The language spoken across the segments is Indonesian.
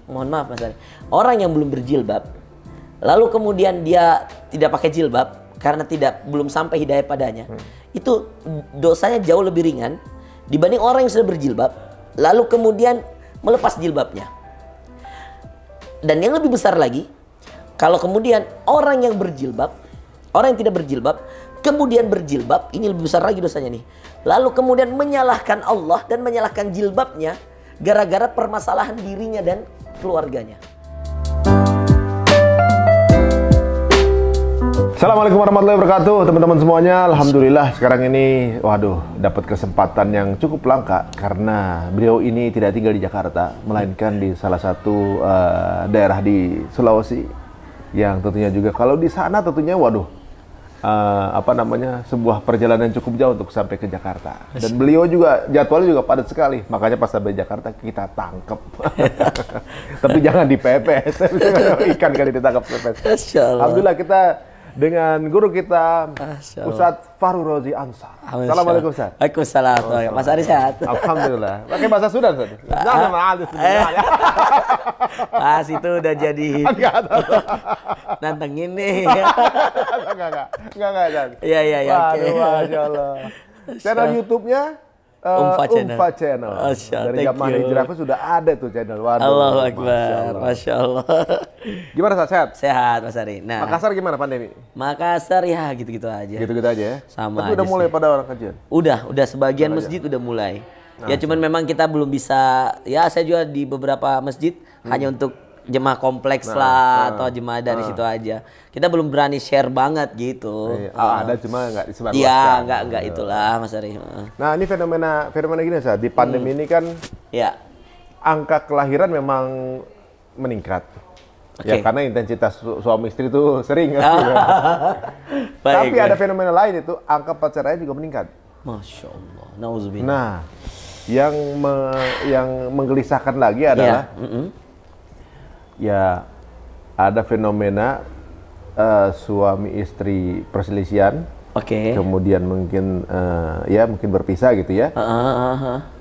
mohon maaf Mas Ari, orang yang belum berjilbab, lalu kemudian dia tidak pakai jilbab karena belum sampai hidayah padanya, itu dosanya jauh lebih ringan dibanding orang yang sudah berjilbab, lalu kemudian melepas jilbabnya. Dan yang lebih besar lagi, kalau kemudian orang yang berjilbab, orang yang tidak berjilbab, kemudian berjilbab, ini lebih besar lagi dosanya nih. Lalu kemudian menyalahkan Allah dan menyalahkan jilbabnya gara-gara permasalahan dirinya dan keluarganya. Assalamualaikum warahmatullahi wabarakatuh, teman-teman semuanya. Alhamdulillah sekarang ini, waduh, dapat kesempatan yang cukup langka karena beliau ini tidak tinggal di Jakarta, melainkan di salah satu daerah di Sulawesi yang tentunya juga kalau di sana tentunya, waduh, sebuah perjalanan cukup jauh untuk sampai ke Jakarta. Dan beliau juga jadwalnya juga padat sekali, makanya pas sampai Jakarta kita tangkep. Tapi jangan dipepes, ikan kali ditangkap pepes. Alhamdulillah kita dengan guru kita, Ustadz Fahru Rozi Ansar. Assalamualaikum Ustaz. Waalaikumsalam. Mas Ari sehat? Alhamdulillah. Pakai bahasa Sudan Ustaz? Mas itu udah jadi nantengin nih. Enggak. Iya. Waduh, Masya Allah. Channel YouTube-nya Umfa Channel. Dari zaman Hijrah sudah ada tuh channel. Waduh, Allahu Akbar. Masya Allah. Gimana Ustaz? Sehat? Sehat Mas Ari. Nah, Makassar gimana pandemi? Makassar ya gitu-gitu aja. Gitu-gitu aja ya? Sama. Tapi udah mulai pada orang kajian? Udah sebagian masjid udah mulai. Ya cuman memang kita belum bisa, ya saya juga di beberapa masjid hanya untuk jemaah kompleks atau jemaah dari situ aja. Kita belum berani share banget gitu. Ada cuma nggak disebarluaskan. Iya, nggak itulah Mas Ari. Nah ini fenomena gini Ustaz, di pandemi ini kan angka kelahiran memang meningkat. Ya karena intensitas suami istri itu sering. Tapi ada fenomena lain itu angka perceraian juga meningkat. Masya Allah. Nauzubillah. Nah yang menggelisahkan lagi adalah ya ada fenomena suami istri perselisihan, kemudian mungkin mungkin berpisah gitu ya.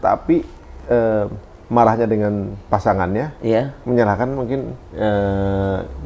Tapi marahnya dengan pasangannya, menyalahkan mungkin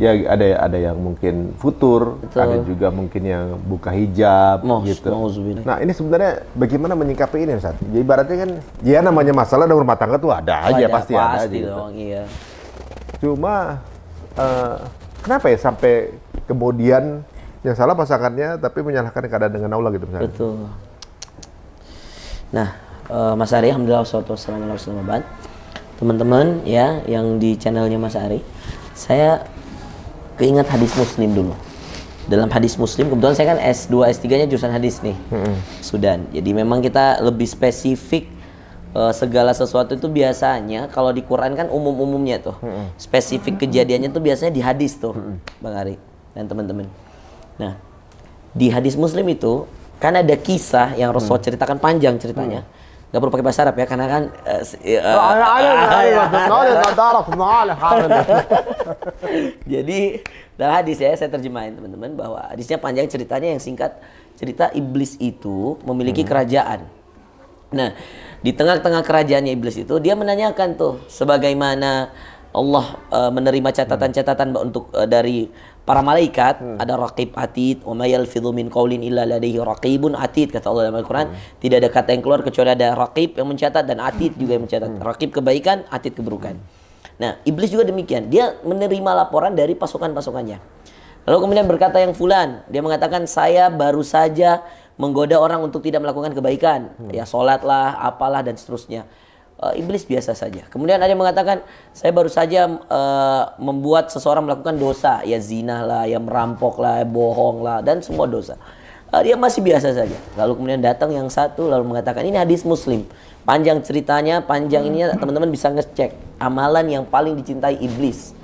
ya ada yang mungkin futur, ada juga mungkin yang buka hijab gitu. Nah ini sebenarnya bagaimana menyikapi ini Ustaz? Jadi ibaratnya kan, ya namanya masalah dalam rumah tangga tuh ada aja, pasti ada aja. Dong, iya. Cuma kenapa ya sampai kemudian yang salah pasangannya tapi menyalahkan keadaan dengan Allah gitu misalnya. Betul. Nah, Mas Ari, alhamdulillah wassalatu wassalamu ala rasulillah. Teman-teman ya yang di channelnya Mas Ari, saya keingat hadis Muslim dulu. Dalam hadis Muslim, kebetulan saya kan S2, S3-nya jurusan hadis nih, Sudan. Jadi memang kita lebih spesifik. Segala sesuatu itu biasanya kalau di Quran kan umum-umumnya tuh, spesifik kejadiannya tuh biasanya di hadis tuh, Bang Ari dan teman-teman. Nah, di hadis Muslim itu kan ada kisah yang Rasulullah ceritakan panjang ceritanya. Gak perlu pakai bahasa Arab ya, karena kan jadi dalam hadis ya saya terjemahin teman-teman bahwa hadisnya panjang, ceritanya yang singkat, cerita iblis itu memiliki kerajaan. Nah, di tengah-tengah kerajaannya iblis itu dia menanyakan tuh sebagaimana Allah menerima catatan-catatan untuk dari para malaikat, ada raqib atid, wa may yalfidhu min qaulin illa ladaihi raqibun atid, kata Allah dalam Al-Qur'an. Tidak ada kata yang keluar kecuali ada raqib yang mencatat dan atid juga yang mencatat. Raqib kebaikan, atid keburukan. Nah, iblis juga demikian. Dia menerima laporan dari pasukan-pasukannya. Lalu kemudian berkata yang fulan, dia mengatakan saya baru saja menggoda orang untuk tidak melakukan kebaikan, ya sholatlah, apalah dan seterusnya. Iblis biasa saja. Kemudian ada yang mengatakan saya baru saja membuat seseorang melakukan dosa, ya zina lah, ya merampok lah, ya bohong lah, dan semua dosa. Dia masih biasa saja. Lalu kemudian datang yang satu lalu mengatakan ini hadis Muslim, panjang ceritanya, panjang ininya, teman-teman bisa ngecek amalan yang paling dicintai iblis.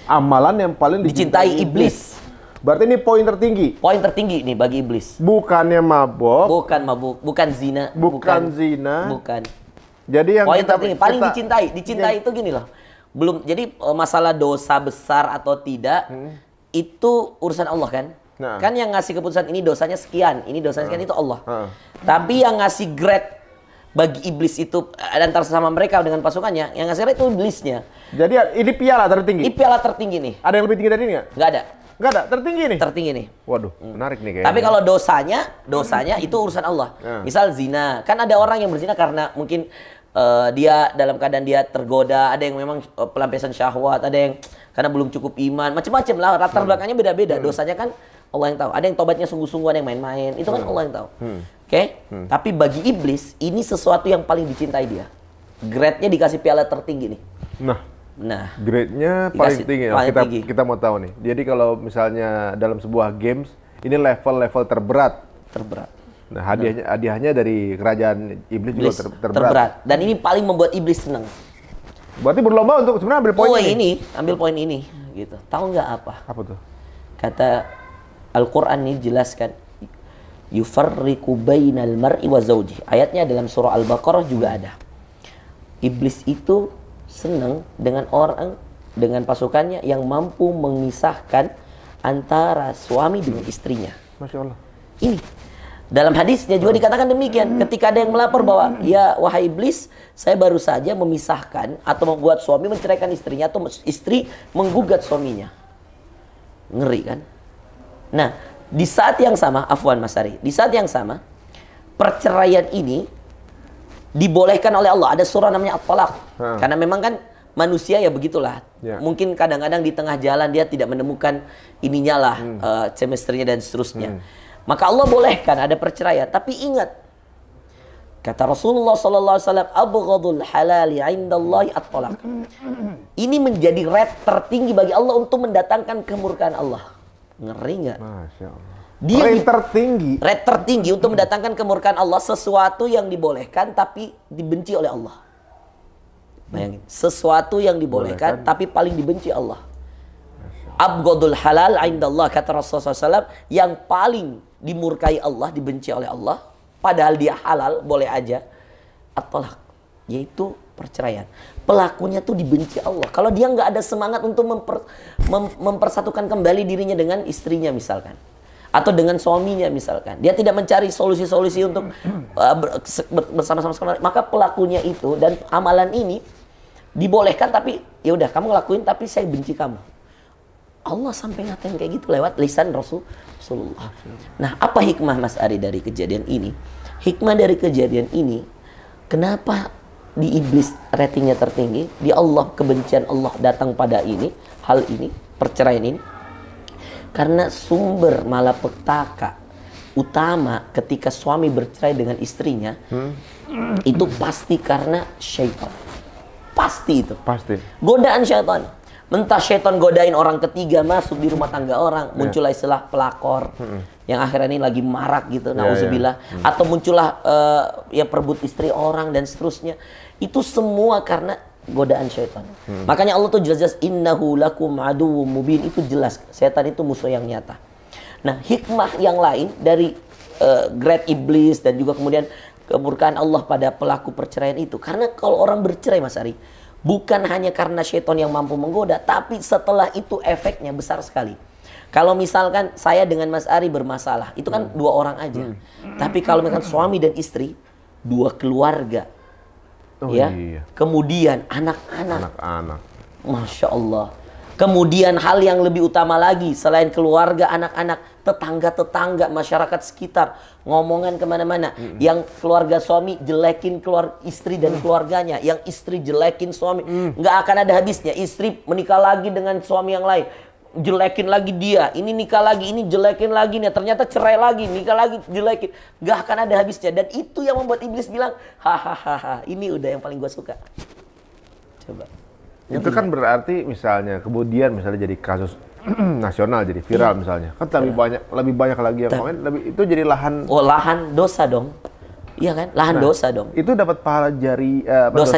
Amalan yang paling dicintai iblis. Berarti ini poin tertinggi. Poin tertinggi nih bagi iblis. Bukannya mabok. Bukan mabuk, bukan zina. Bukan zina. Bukan. Jadi yang poin tertinggi, paling dicintai. Dicintai itu gini loh. Belum, jadi masalah dosa besar atau tidak, itu urusan Allah kan. Kan yang ngasih keputusan ini dosanya sekian, ini dosanya sekian itu Allah. Tapi yang ngasih grade bagi iblis itu antara sama mereka dengan pasukannya, yang ngasih itu iblisnya. Jadi ini piala tertinggi? Ini piala tertinggi nih. Ada yang lebih tinggi dari ini nggak? Nggak ada. Nggak ada, tertinggi nih? Tertinggi nih. Waduh, menarik nih kayaknya. Tapi kalau dosanya itu urusan Allah. Misal zina, kan ada orang yang berzina karena mungkin dia dalam keadaan dia tergoda, ada yang memang pelampiasan syahwat, ada yang karena belum cukup iman, macam-macam lah, latar belakangnya beda-beda. Dosanya kan Allah yang tahu. Ada yang tobatnya sungguh-sungguh, ada yang main-main. Itu kan Allah yang tahu. Oke? Tapi bagi iblis, ini sesuatu yang paling dicintai dia. Grade-nya dikasih piala tertinggi nih. Nah, grade-nya paling tinggi. Kita mau tahu nih. Jadi kalau misalnya dalam sebuah games, ini level-level terberat. Nah, hadiahnya dari kerajaan iblis juga terberat. Dan ini paling membuat iblis senang. Berarti berlomba untuk sebenarnya ambil poin ini. Ambil poin ini, gitu. Tahu nggak apa? Apa tuh? Kata Al-Quran ini jelaskan, yufarriqu bainal mar'i wa zawji. Ayatnya dalam surah Al-Baqarah juga ada. Iblis itu senang dengan orang, dengan pasukannya yang mampu memisahkan antara suami dengan istrinya. Masya Allah. Ini dalam hadisnya juga dikatakan demikian. Ketika ada yang melapor bahwa, ya wahai iblis, saya baru saja memisahkan atau membuat suami menceraikan istrinya atau istri menggugat suaminya. Ngeri kan? Nah, di saat yang sama, afwan Mas Ari, di saat yang sama, perceraian ini dibolehkan oleh Allah. Ada surah namanya At-Talaq. Karena memang kan manusia ya begitulah. Mungkin kadang-kadang di tengah jalan dia tidak menemukan ininya lah, chemistry-nya dan seterusnya. Maka Allah bolehkan ada perceraian. Tapi ingat, kata Rasulullah SAW, abghadul halali indallahi at-talaq. Ini menjadi rate tertinggi bagi Allah untuk mendatangkan kemurkaan Allah. Ngeri nggak? Masya Allah. Dia rate tertinggi untuk mendatangkan kemurkaan Allah, sesuatu yang dibolehkan tapi dibenci oleh Allah. Bayangin, sesuatu yang dibolehkan tapi paling dibenci Allah. Abghadul halal indallah, kata Rasulullah SAW, yang paling dimurkai Allah, dibenci oleh Allah, padahal dia halal, boleh aja, at-talaq, yaitu perceraian. Pelakunya tuh dibenci Allah. Kalau dia nggak ada semangat untuk mempersatukan kembali dirinya dengan istrinya misalkan, atau dengan suaminya misalkan, dia tidak mencari solusi-solusi untuk bersama-sama, maka pelakunya itu dan amalan ini dibolehkan, tapi ya udah kamu ngelakuin tapi saya benci kamu. Allah sampai ngatain kayak gitu lewat lisan Rasulullah. Nah, apa hikmah Mas Ari dari kejadian ini? Hikmah dari kejadian ini, kenapa di iblis ratingnya tertinggi, di Allah kebencian Allah datang pada ini, hal ini, perceraian ini? Karena sumber malapetaka utama ketika suami bercerai dengan istrinya, itu pasti karena syaitan. Pasti itu. Pasti. Godaan syaitan. Mentah syaitan godain orang ketiga masuk di rumah tangga orang, muncullah istilah pelakor, yang akhirnya ini lagi marak gitu, nauzubillah. Atau muncullah ya perebut istri orang dan seterusnya. Itu semua karena godaan syaitan. Makanya Allah tuh jelas-jelas innahu lakum aduwwum mubin, itu jelas setan itu musuh yang nyata. Nah, hikmah yang lain dari grade iblis dan juga kemudian kemurkaan Allah pada pelaku perceraian itu, karena kalau orang bercerai Mas Ari, bukan hanya karena syaitan yang mampu menggoda, tapi setelah itu efeknya besar sekali. Kalau misalkan saya dengan Mas Ari bermasalah, itu kan dua orang aja. Tapi kalau misalkan suami dan istri, dua keluarga. Kemudian anak-anak. Masya Allah. Kemudian hal yang lebih utama lagi, selain keluarga, anak-anak, tetangga-tetangga, masyarakat sekitar, ngomongan kemana-mana. Yang keluarga suami jelekin istri dan keluarganya, yang istri jelekin suami, nggak akan ada habisnya. Istri menikah lagi dengan suami yang lain, jelekin lagi dia, ini nikah lagi, ini jelekin lagi nih, ternyata cerai lagi, nikah lagi, jelekin, nggak akan ada habisnya. Dan itu yang membuat iblis bilang, hahaha, ini udah yang paling gue suka. Coba. Itu kan berarti misalnya kemudian misalnya jadi kasus nasional, jadi viral misalnya, kan lebih banyak lagi yang komen, itu jadi lahan. Oh, lahan dosa dong. Iya kan, lahan dosa dong. Itu dapat pahala dosa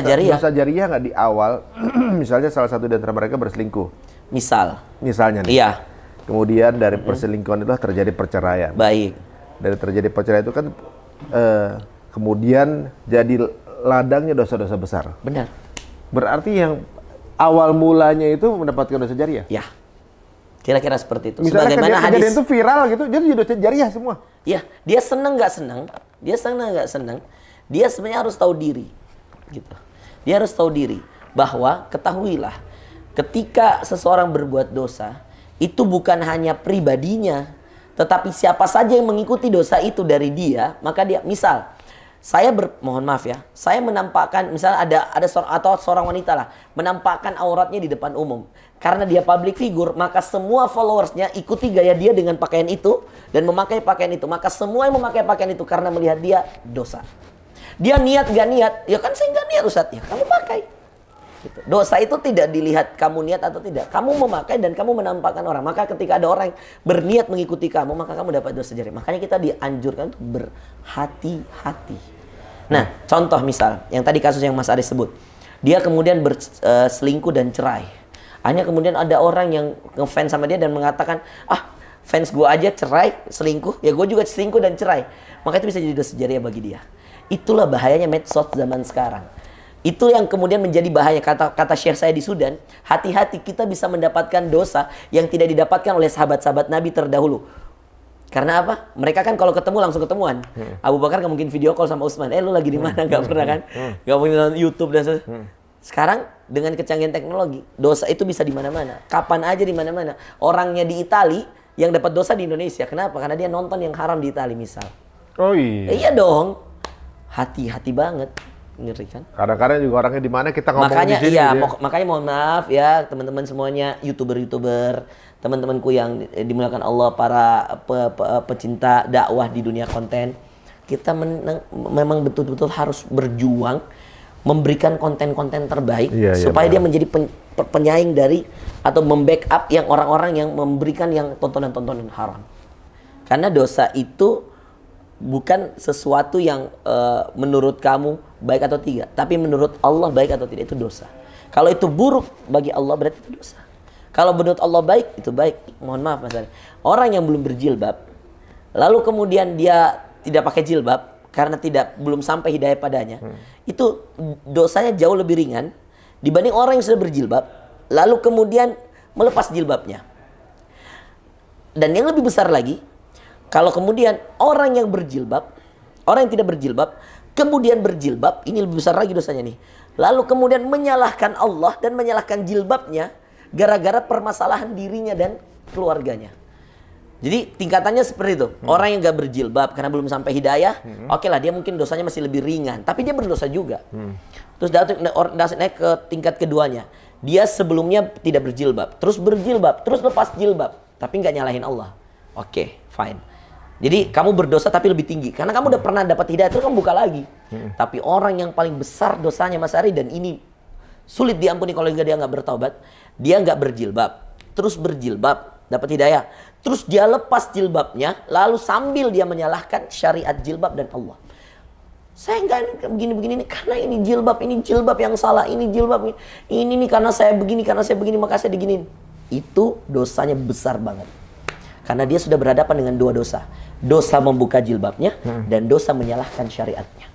jariah nggak di awal? Misalnya salah satu di antara mereka berselingkuh. Misalnya nih. Iya. Kemudian dari perselingkuhan itu terjadi perceraian. Baik. Dari terjadi perceraian itu kan kemudian jadi ladangnya dosa-dosa besar. Benar. Berarti yang awal mulanya itu mendapatkan dosa jariah. Ya. Kira-kira seperti itu. Misalnya kejadian itu viral gitu, jadi dosa jariah semua. Ya, dia seneng nggak seneng, dia sebenarnya harus tahu diri, gitu. Dia harus tahu diri bahwa ketahuilah ketika seseorang berbuat dosa itu bukan hanya pribadinya, tetapi siapa saja yang mengikuti dosa itu dari dia, maka dia, misal saya mohon maaf ya, saya menampakkan, misalnya ada seorang wanita lah menampakkan auratnya di depan umum. Karena dia public figure, maka semua followersnya ikuti gaya dia dengan pakaian itu dan memakai pakaian itu. Maka semua yang memakai pakaian itu karena melihat dia dosa. Dia niat gak niat, ya kan saya gak niat Ustaz, ya kamu pakai. Gitu. Dosa itu tidak dilihat kamu niat atau tidak. Kamu memakai dan kamu menampakkan orang. Maka ketika ada orang yang berniat mengikuti kamu, maka kamu dapat dosa jari. Makanya kita dianjurkan untuk berhati-hati. Nah, contoh misal, yang tadi kasus yang Mas Aris sebut. Dia kemudian berselingkuh dan cerai. Hanya kemudian ada orang yang ngefans sama dia dan mengatakan, fans gue aja cerai, selingkuh, ya gue juga selingkuh dan cerai. Maka itu bisa jadi dosa jariah bagi dia. Itulah bahayanya medsos zaman sekarang. Itu yang kemudian menjadi bahaya. Kata Syekh saya di Sudan, hati-hati kita bisa mendapatkan dosa yang tidak didapatkan oleh sahabat-sahabat Nabi terdahulu. Karena apa? Mereka kan kalau ketemu langsung ketemuan. Abu Bakar nggak mungkin video call sama Utsman. Lu lagi di mana? Nggak pernah kan? Nggak mungkin nonton YouTube dan sekarang dengan kecanggihan teknologi, dosa itu bisa di mana-mana. Kapan aja di mana-mana. Orangnya di Itali yang dapat dosa di Indonesia. Kenapa? Karena dia nonton yang haram di Itali misal. Oh iya. Iya dong. Hati-hati banget. Ngeri kan? Kadang-kadang juga orangnya di mana kita ngomong makanya, di sini. Iya, makanya mohon maaf ya teman-teman semuanya, YouTuber, teman-temanku yang dimuliakan Allah, para pecinta dakwah di dunia konten. Kita memang betul-betul harus berjuang memberikan konten-konten terbaik supaya dia menjadi penyaing dari atau membackup yang orang-orang yang memberikan yang tontonan-tontonan haram. Karena dosa itu bukan sesuatu yang menurut kamu baik atau tidak, tapi menurut Allah baik atau tidak, itu dosa. Kalau itu buruk bagi Allah berarti itu dosa. Kalau menurut Allah baik, itu baik. Mohon maaf Mas Ari. Orang yang belum berjilbab lalu kemudian dia tidak pakai jilbab karena belum sampai hidayah padanya, itu dosanya jauh lebih ringan dibanding orang yang sudah berjilbab lalu kemudian melepas jilbabnya. Dan yang lebih besar lagi, kalau kemudian orang yang berjilbab, orang yang tidak berjilbab kemudian berjilbab, ini lebih besar lagi dosanya nih. Lalu kemudian menyalahkan Allah dan menyalahkan jilbabnya gara-gara permasalahan dirinya dan keluarganya. Jadi tingkatannya seperti itu. Orang yang gak berjilbab karena belum sampai hidayah, oke lah dia mungkin dosanya masih lebih ringan, tapi dia berdosa juga. Terus naik ke tingkat keduanya. Dia sebelumnya tidak berjilbab, terus berjilbab, terus lepas jilbab, tapi nggak nyalahin Allah. Oke, fine. Jadi kamu berdosa tapi lebih tinggi karena kamu udah pernah dapat hidayah, terus kamu buka lagi. Tapi orang yang paling besar dosanya Mas Ari, dan ini sulit diampuni kalau dia nggak bertaubat, dia nggak berjilbab, terus berjilbab, dapat hidayah, terus dia lepas jilbabnya, lalu sambil dia menyalahkan syariat jilbab dan Allah. Saya nggak begini-begini karena ini jilbab yang salah, ini jilbab ini nih karena saya begini, maka saya diginiin. Itu dosanya besar banget. Karena dia sudah berhadapan dengan dua dosa. Dosa membuka jilbabnya dan dosa menyalahkan syariatnya.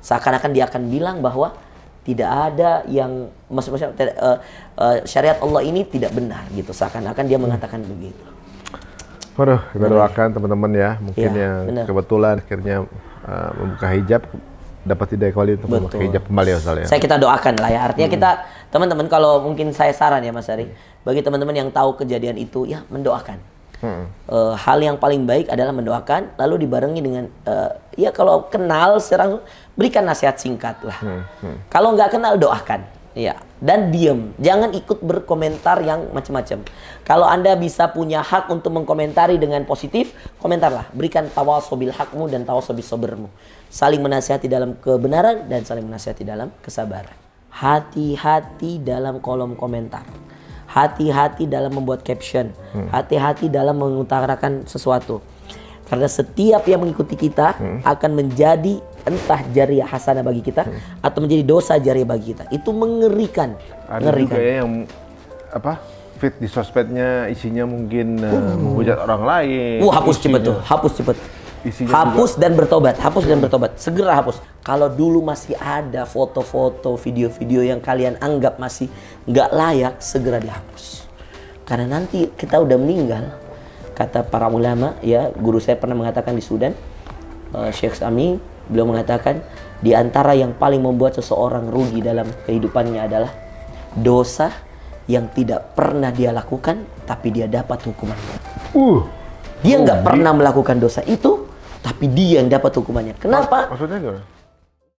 Seakan-akan dia akan bilang bahwa tidak ada yang maksudnya syariat Allah ini tidak benar gitu. Seakan-akan dia mengatakan begitu. Waduh, kita doakan teman-teman ya, mungkin yang kebetulan akhirnya membuka hijab dapat hidayah kembali untuk membuka hijab kembali ya Ustaz ya. Kita doakan lah ya. Artinya kita teman-teman, kalau mungkin saya saran ya Mas Ari, bagi teman-teman yang tahu kejadian itu ya mendoakan. Hal yang paling baik adalah mendoakan, lalu dibarengi dengan ya kalau kenal sekarang berikan nasihat singkat lah. Kalau nggak kenal doakan. Ya, dan diam, jangan ikut berkomentar yang macam-macam. Kalau Anda bisa punya hak untuk mengkomentari dengan positif, komentarlah. Berikan tawasobil hakmu dan tawasobil sobermu. Saling menasihati dalam kebenaran dan saling menasihati dalam kesabaran. Hati-hati dalam kolom komentar. Hati-hati dalam membuat caption. Hati-hati dalam mengutarakan sesuatu. Karena setiap yang mengikuti kita akan menjadi entah jariah hasanah bagi kita atau menjadi dosa jariah bagi kita. Itu mengerikan. Ada juga ya yang feed di sosmednya isinya mungkin menghujat orang lain. Hapus cepet tuh, hapus cepet. Hapus dan bertobat, segera hapus. Kalau dulu masih ada foto-foto, video-video yang kalian anggap masih nggak layak, segera dihapus. Karena nanti kita udah meninggal. Kata para ulama, ya guru saya pernah mengatakan di Sudan, Syekh Sami, Beliau mengatakan di antara yang paling membuat seseorang rugi dalam kehidupannya adalah dosa yang tidak pernah dia lakukan tapi dia dapat hukumannya. Dia nggak pernah melakukan dosa itu tapi dia yang dapat hukumannya. Kenapa? Maksudnya gimana?